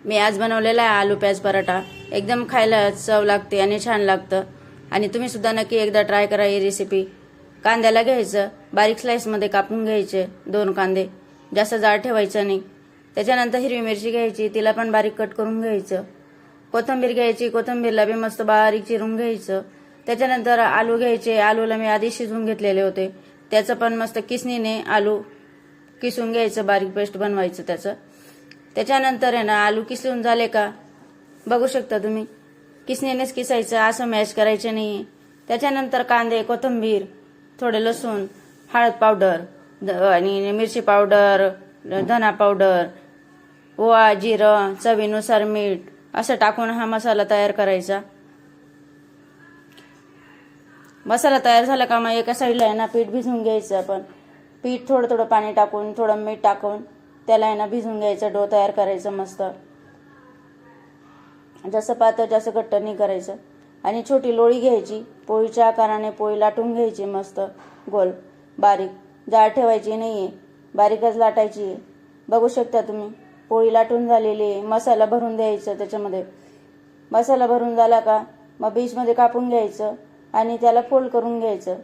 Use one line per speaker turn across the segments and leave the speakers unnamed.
मी आज बनवलेला आहे आलू प्याज पराठा। एकदम खायला चव लागते आणि छान लागतं आणि तुम्ही सुद्धा नक्की एकदा ट्राय करा ही रेसिपी। कांद्याला घ्यायचं, बारीक स्लाइसमध्ये कापून घ्यायचे 2 कांदे, जास्त जाड ठेवायचं नाही। त्याच्यानंतर हिरवी मिरची घ्यायची, तिला पण बारीक कट करून घ्यायचं। कोथिंबीर घ्यायची, कोथिंबीरला बी मस्त बारीक चिरून घ्यायचं। त्याच्यानंतर आलू घ्यायचे, आलूला मी आधी शिजवून घेतलेले होते, त्याचं पण मस्त किसणीने आलू किसून घ्यायचं, बारीक पेस्ट बनवायचं त्याचं। त्याच्यानंतर आहे ना आलू किसून झाले का बघू शकता तुम्ही, किसणीनेच किसायचं, असं मॅश करायचं नाही। त्याच्यानंतर कांदे, कोथिंबीर, थोडे लसूण, हळद पावडर आणि मिरची पावडर, धना पावडर, ओवा, जिरं, चवीनुसार मीठ असं टाकून हा मसाला तयार करायचा। मसाला तयार झाला का मग एका साईडला आहे ना पीठ भिजवून घ्यायचं। आपण पीठ थोडं थोडं पाणी टाकून, थोडं मीठ टाकून त्याला आहे ना भिजवून घ्यायचं, डो तयार करायचं मस्त। जसं पातळ जास्त घट्ट नाही करायचं। आणि छोटी लोळी घ्यायची, पोळीच्या आकाराने पोळी लाटून घ्यायची मस्त गोल, बारीक जाड ठेवायची नाहीये, बारीकच लाटायची। बघू शकता तुम्ही पोळी लाटून झालेली आहे। मसाला भरून द्यायचं त्याच्यामध्ये। मसाला भरून झाला का मग बीचमध्ये कापून घ्यायचं आणि त्याला फोल्ड करून घ्यायचं,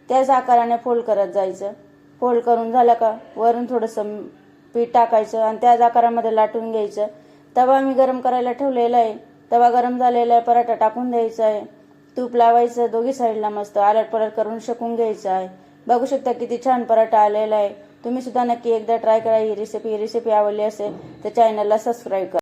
त्याच आकाराने फोल्ड करत जायचं। फोल्ड करून झाला का वरून थोडंसं पीठ टाकायचं आणि त्याच आकारामध्ये लाटून घ्यायचं। तवा मी गरम करायला ठेवलेला आहे, तवा गरम झालेला आहे, पराठा टाकून द्यायचा आहे, तूप लावायचं, दोघी साईडला मस्त आलट पलट करून शेकून घ्यायचं आहे। बघू शकता किती छान पराठा आलेला आहे। तुम्ही सुद्धा नक्की एकदा ट्राय करा ही रेसिपी आवडली असेल तर चॅनलला सबस्क्राईब करा।